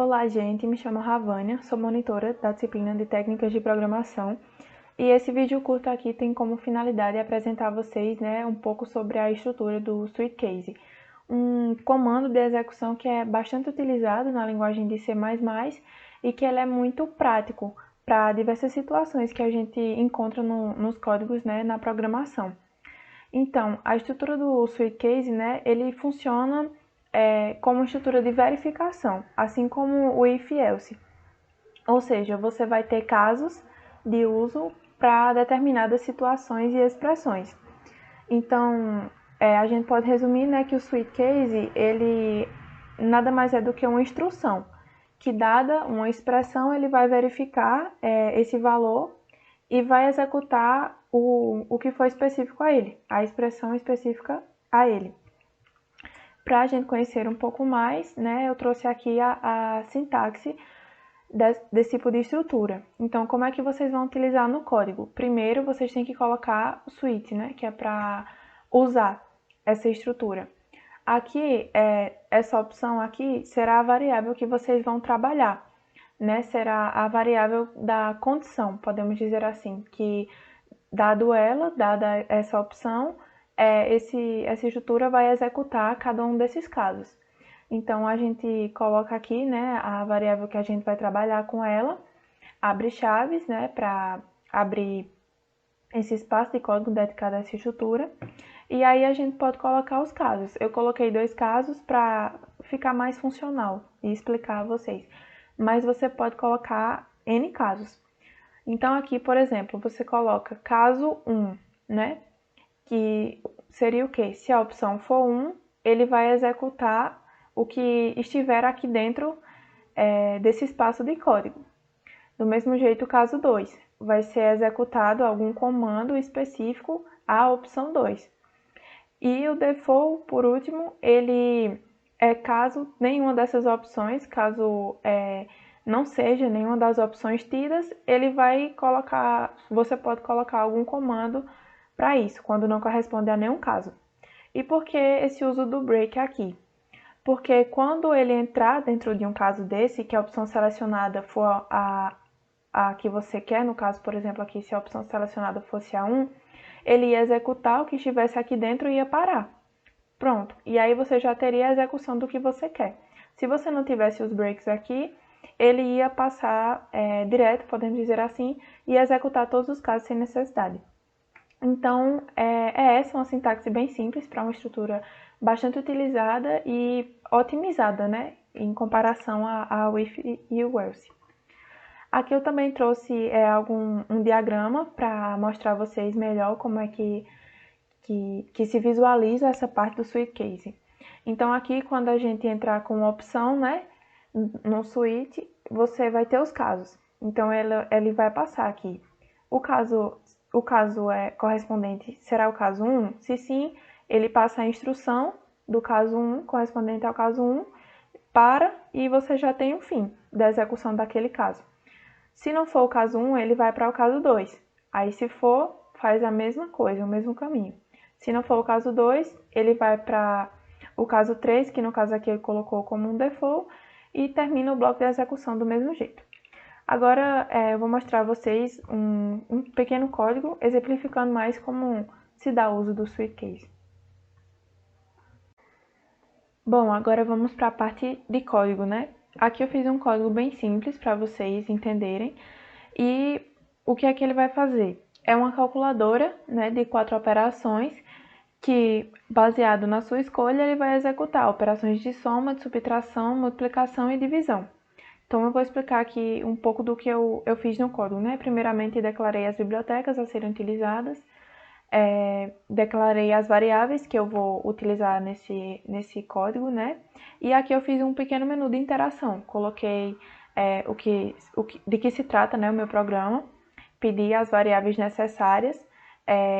Olá, gente. Me chamo Ravânia, sou monitora da disciplina de Técnicas de Programação e esse vídeo curto aqui tem como finalidade apresentar a vocês um pouco sobre a estrutura do Suitcase, um comando de execução que é bastante utilizado na linguagem de C++ e que ele é muito prático para diversas situações que a gente encontra nos códigos na programação. Então, a estrutura do Suitcase, ele funciona como estrutura de verificação, assim como o if-else. Ou seja, você vai ter casos de uso para determinadas situações e expressões. Então, a gente pode resumir que o Suitcase, ele nada mais é do que uma instrução, que dada uma expressão, ele vai verificar esse valor e vai executar o que foi específico a ele, a expressão específica a ele. Para a gente conhecer um pouco mais, eu trouxe aqui a sintaxe desse tipo de estrutura. Então, como é que vocês vão utilizar no código? Primeiro, vocês têm que colocar o switch, que é para usar essa estrutura. Aqui, essa opção aqui será a variável que vocês vão trabalhar, será a variável da condição, podemos dizer assim, que dada essa opção, essa estrutura vai executar cada um desses casos. Então, a gente coloca aqui a variável que a gente vai trabalhar com ela, abre chaves para abrir esse espaço de código dedicado a essa estrutura, e aí a gente pode colocar os casos. Eu coloquei 2 casos para ficar mais funcional e explicar a vocês, mas você pode colocar N casos. Então, aqui, por exemplo, você coloca caso 1, que seria o quê? Se a opção for 1, ele vai executar o que estiver aqui dentro desse espaço de código. Do mesmo jeito, o caso 2, vai ser executado algum comando específico à opção 2. E o default, por último, ele caso nenhuma dessas opções, caso não seja nenhuma das opções tidas, ele vai colocar, você pode colocar algum comando para isso, quando não corresponde a nenhum caso. E por que esse uso do break aqui? Porque quando ele entrar dentro de um caso desse, que a opção selecionada for a que você quer, no caso, por exemplo, aqui, se a opção selecionada fosse a 1, ele ia executar o que estivesse aqui dentro e ia parar. Pronto. E aí você já teria a execução do que você quer. Se você não tivesse os breaks aqui, ele ia passar direto, podemos dizer assim, e executar todos os casos sem necessidade. Então, essa uma sintaxe bem simples para uma estrutura bastante utilizada e otimizada, em comparação ao if e o else. Aqui eu também trouxe um diagrama para mostrar a vocês melhor como é que se visualiza essa parte do Suitcase. Então, aqui, quando a gente entrar com uma opção, no switch, você vai ter os casos. Então, ele vai passar aqui. O caso correspondente será o caso 1? Se sim, ele passa a instrução do caso 1, correspondente ao caso 1, e você já tem o fim da execução daquele caso. Se não for o caso 1, ele vai para o caso 2. Aí, se for, faz a mesma coisa, o mesmo caminho. Se não for o caso 2, ele vai para o caso 3, que no caso aqui ele colocou como um default, e termina o bloco de execução do mesmo jeito. Agora, eu vou mostrar a vocês um pequeno código exemplificando mais como se dá uso do Suitcase. Bom, agora vamos para a parte de código, Aqui eu fiz um código bem simples para vocês entenderem. E o que é que ele vai fazer? É uma calculadora de 4 operações que, baseado na sua escolha, ele vai executar operações de soma, de subtração, multiplicação e divisão. Então, eu vou explicar aqui um pouco do que eu fiz no código, Primeiramente, declarei as bibliotecas a serem utilizadas, declarei as variáveis que eu vou utilizar nesse código, E aqui eu fiz um pequeno menu de interação, coloquei de que se trata, o meu programa, pedi as variáveis necessárias.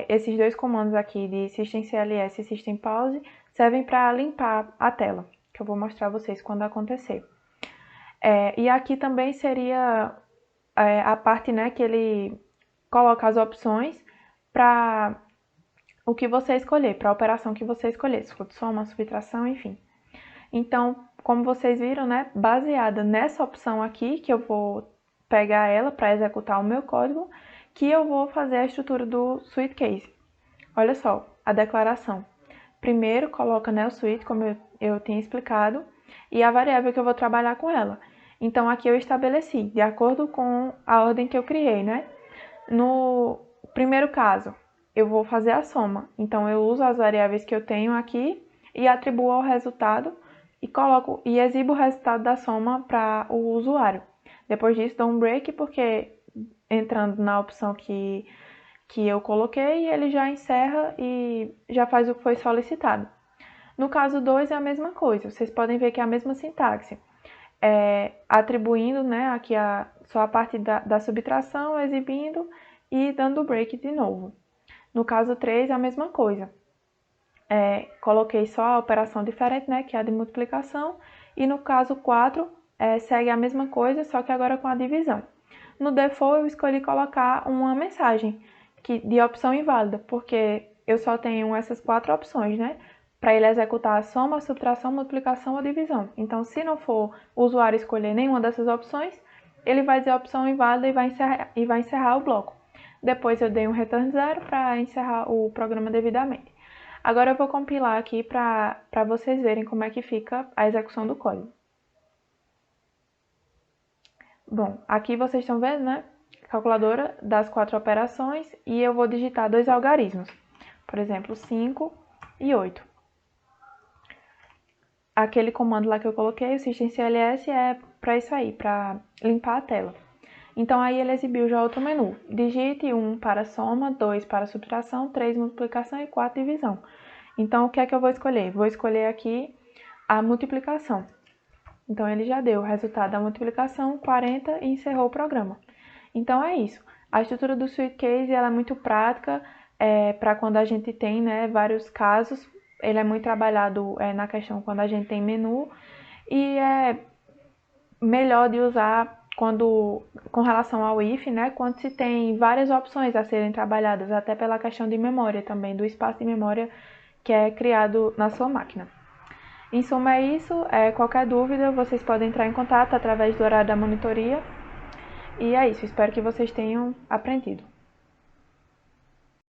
Esses 2 comandos aqui de systemcls e systempause servem para limpar a tela, que eu vou mostrar a vocês quando acontecer. E aqui também seria a parte que ele coloca as opções para o que você escolher, para a operação que você escolher, se for de soma, subtração, enfim. Então, como vocês viram, né, baseada nessa opção aqui, que eu vou pegar ela para executar o meu código, que eu vou fazer a estrutura do SweetCase. Olha só, a declaração. Primeiro, coloca né, o Sweet, como eu tinha explicado, e a variável que eu vou trabalhar com ela. Então, aqui eu estabeleci, de acordo com a ordem que eu criei, né? No primeiro caso, eu vou fazer a soma. Então, eu uso as variáveis que eu tenho aqui e atribuo ao resultado e coloco e exibo o resultado da soma para o usuário. Depois disso, dou um break, porque entrando na opção que eu coloquei, ele já encerra e já faz o que foi solicitado. No caso 2 é a mesma coisa, vocês podem ver que é a mesma sintaxe. Atribuindo né, aqui só a parte da subtração, exibindo e dando break de novo. No caso 3 é a mesma coisa. Coloquei só a operação diferente, né, que é a de multiplicação, e no caso 4 segue a mesma coisa, só que agora com a divisão. No default eu escolhi colocar uma mensagem de opção inválida, porque eu só tenho essas 4 opções, né? Para ele executar a soma, a subtração, multiplicação ou divisão. Então, se não for o usuário escolher nenhuma dessas opções, ele vai dizer a opção inválida e vai encerrar o bloco. Depois eu dei um return 0 para encerrar o programa devidamente. Agora eu vou compilar aqui para vocês verem como é que fica a execução do código. Bom, aqui vocês estão vendo, né? Calculadora das 4 operações e eu vou digitar 2 algarismos, por exemplo, 5 e 8. Aquele comando lá que eu coloquei, o systemcls, é para isso aí, para limpar a tela. Então aí ele exibiu já outro menu. Digite 1 para soma, 2 para subtração, 3 multiplicação e 4 divisão. Então o que é que eu vou escolher? Vou escolher aqui a multiplicação. Então ele já deu o resultado da multiplicação, 40, e encerrou o programa. Então é isso. A estrutura do SweetCase ela é muito prática para quando a gente tem né, vários casos. Ele é muito trabalhado na questão quando a gente tem menu e é melhor de usar com relação ao if, né, quando se tem várias opções a serem trabalhadas, até pela questão de memória também, do espaço de memória que é criado na sua máquina. Em suma é isso, qualquer dúvida vocês podem entrar em contato através do horário da monitoria. E é isso, espero que vocês tenham aprendido.